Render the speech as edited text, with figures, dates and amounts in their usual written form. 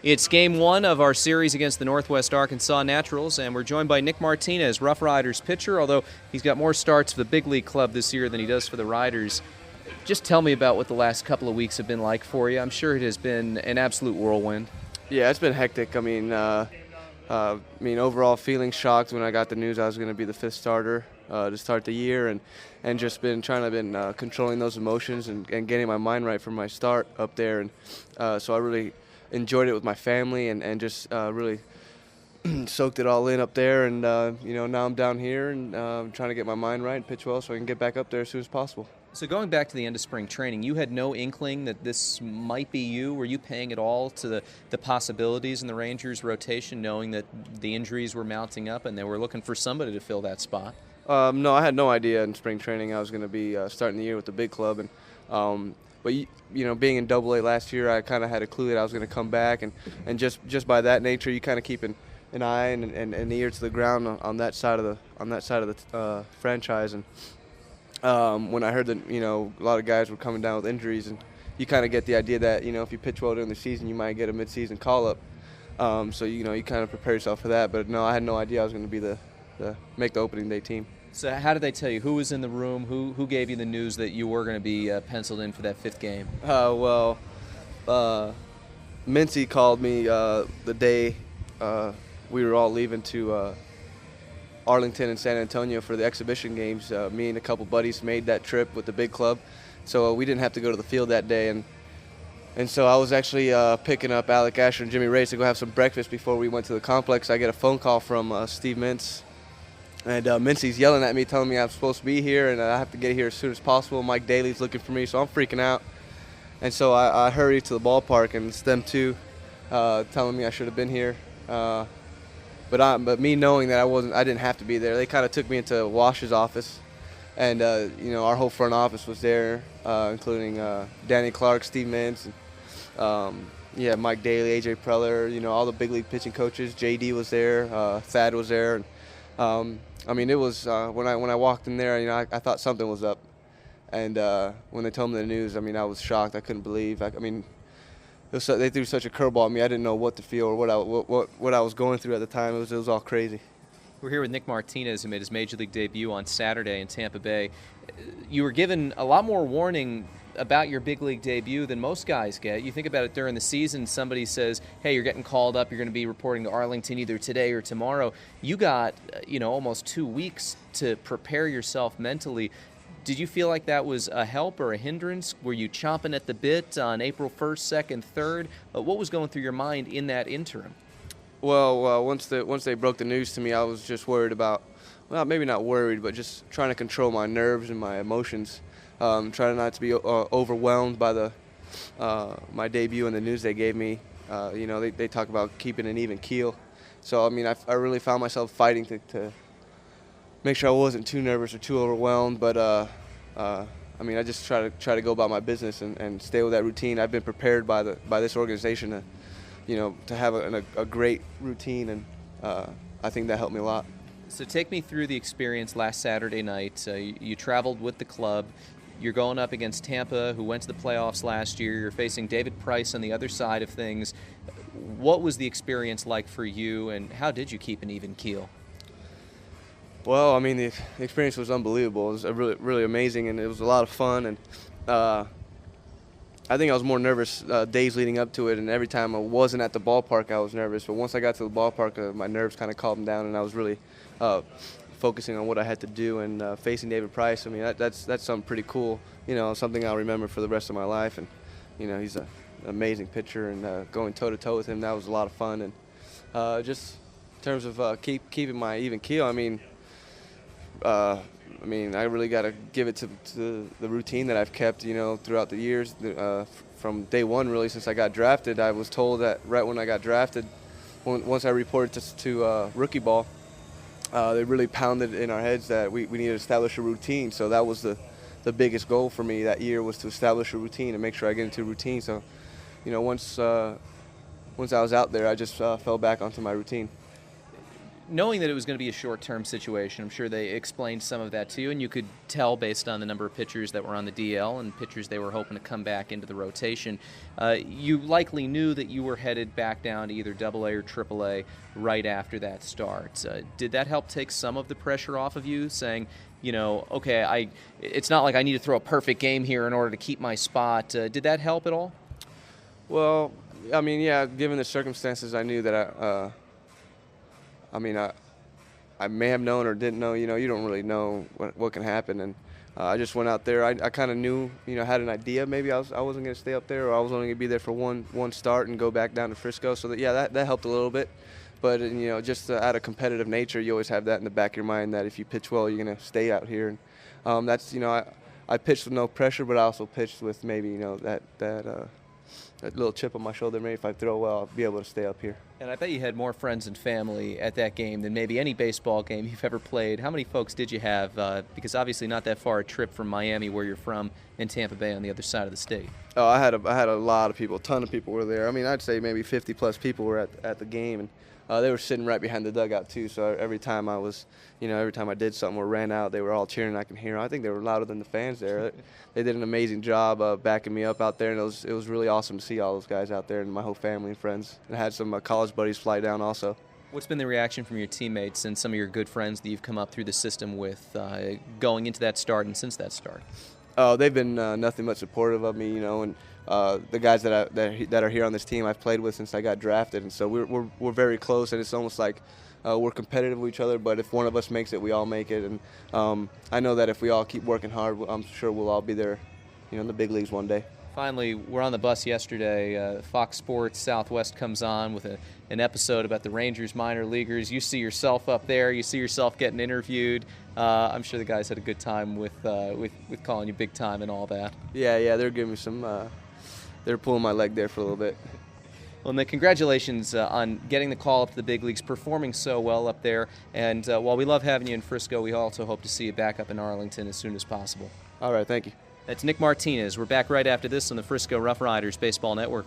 It's game one of our series against the Northwest Arkansas Naturals, and we're joined by Nick Martinez, RoughRiders pitcher, although he's got more starts for the big league club this year than he does for the Riders. Just tell me about what the last couple of weeks have been like for you. I'm sure it has been an absolute whirlwind. Yeah, it's been hectic. Overall feeling shocked when I got the news I was going to be the fifth starter to start the year, and just been controlling those emotions and getting my mind right for my start up there. And so I really enjoyed it with my family and just really soaked it all in up there. And now I'm down here and I'm trying to get my mind right and pitch well so I can get back up there as soon as possible. So going back to the end of spring training, you had no inkling that this might be you? Were you paying at all to the possibilities in the Rangers' rotation, knowing that the injuries were mounting up and they were looking for somebody to fill that spot? No, I had no idea in spring training I was going to be starting the year with the big club. But being in Double-A last year, I kind of had a clue that I was going to come back, and just by that nature, you kind of keep an eye and an ear to the ground on that side of the franchise. And when I heard that a lot of guys were coming down with injuries, and you kind of get the idea that if you pitch well during the season, you might get a mid-season call-up. So you kind of prepare yourself for that. But no, I had no idea I was going to be make the opening day team. So how did they tell you? Who was in the room? Who gave you the news that you were going to be penciled in for that fifth game? Mincy called me the day we were all leaving to Arlington and San Antonio for the exhibition games. Me and a couple buddies made that trip with the big club, so we didn't have to go to the field that day. And so I was actually picking up Alec Asher and Jimmy Reyes to go have some breakfast before we went to the complex. I get a phone call from Steve Mintz. And Mincy's yelling at me, telling me I'm supposed to be here and I have to get here as soon as possible. Mike Daly's looking for me, so I'm freaking out. And so I hurry to the ballpark, and it's them two telling me I should have been here. But me knowing that I didn't have to be there. They kind of took me into Wash's office, and our whole front office was there, including Danny Clark, Steve Mintz, and Mike Daly, AJ Preller, all the big league pitching coaches. JD was there, Thad was there, and it was when I walked in there, I thought something was up, and when they told me the news, I was shocked. I couldn't believe. They threw such a curveball at me. I didn't know what to feel or what I was going through at the time. It was all crazy. We're here with Nick Martinez, who made his major league debut on Saturday in Tampa Bay. You were given a lot more warning about your big league debut than most guys get. You think about it during the season, somebody says, hey, you're getting called up, you're going to be reporting to Arlington either today or tomorrow. You got, almost 2 weeks to prepare yourself mentally. Did you feel like that was a help or a hindrance? Were you chomping at the bit on April 1st, 2nd, 3rd? What was going through your mind in that interim? Well, once they broke the news to me, I was just worried about, well, maybe not worried, but just trying to control my nerves and my emotions. Trying not to be overwhelmed by my debut and the news they gave me. They talk about keeping an even keel. So, I really found myself fighting to make sure I wasn't too nervous or too overwhelmed. But, I just try to go about my business and stay with that routine. I've been prepared by this organization to have a great routine, and I think that helped me a lot. So take me through the experience last Saturday night. You traveled with the club. You're going up against Tampa, who went to the playoffs last year. You're facing David Price on the other side of things. What was the experience like for you, and how did you keep an even keel? Well, the experience was unbelievable. It was really, really amazing, and it was a lot of fun. And I think I was more nervous days leading up to it, and every time I wasn't at the ballpark, I was nervous. But once I got to the ballpark, my nerves kind of calmed down, and I was really focusing on what I had to do, and facing David Price. That's something pretty cool. Something I'll remember for the rest of my life. And he's an amazing pitcher, and going toe to toe with him, that was a lot of fun. And just in terms of keeping my even keel, I really got to give it to the routine that I've kept, throughout the years. From day one, really, since I got drafted, I was told that right when I got drafted, once I reported to rookie ball, they really pounded in our heads that we needed to establish a routine. So that was the biggest goal for me that year, was to establish a routine and make sure I get into a routine. So, once I was out there, I just fell back onto my routine. knowing that it was going to be a short-term situation, I'm sure they explained some of that to you, and you could tell based on the number of pitchers that were on the DL and pitchers they were hoping to come back into the rotation. You likely knew that you were headed back down to either AA or AAA right after that start. Did that help take some of the pressure off of you, saying, okay, it's not like I need to throw a perfect game here in order to keep my spot? Did that help at all? Well, I mean, yeah, given the circumstances, I knew that I may have known or didn't know. You don't really know what can happen, and I just went out there. I kind of knew, had an idea. Maybe I wasn't going to stay up there, or I was only going to be there for one start and go back down to Frisco. So that helped a little bit. But just out of competitive nature, you always have that in the back of your mind that if you pitch well, you're going to stay out here. And that's I pitched with no pressure, but I also pitched with maybe that little chip on my shoulder. Maybe if I throw well, I'll be able to stay up here. And I bet you had more friends and family at that game than maybe any baseball game you've ever played. How many folks did you have? Because obviously not that far a trip from Miami, where you're from, and Tampa Bay on the other side of the state. Oh, I had a lot of people. A ton of people were there. I mean, I'd say maybe 50-plus people were at the game, and they were sitting right behind the dugout too. So every time I did something or ran out, they were all cheering. I can hear them. I think they were louder than the fans there. They did an amazing job backing me up out there, and it was really awesome to see all those guys out there and my whole family and friends. And I had some college buddies fly down also. What's been the reaction from your teammates and some of your good friends that you've come up through the system with going into that start and since that start? Oh, they've been nothing but supportive of me, and the guys that are here on this team I've played with since I got drafted, and so we're very close, and it's almost like we're competitive with each other. But if one of us makes it, we all make it, and I know that if we all keep working hard, I'm sure we'll all be there, in the big leagues one day. Finally, we're on the bus yesterday. Fox Sports Southwest comes on with an episode about the Rangers minor leaguers. You see yourself up there. You see yourself getting interviewed. I'm sure the guys had a good time with calling you big time and all that. Yeah, they're giving me some. They're pulling my leg there for a little bit. Well, Nick, congratulations on getting the call up to the big leagues, performing so well up there. And while we love having you in Frisco, we also hope to see you back up in Arlington as soon as possible. All right, thank you. That's Nick Martinez. We're back right after this on the Frisco RoughRiders Baseball Network.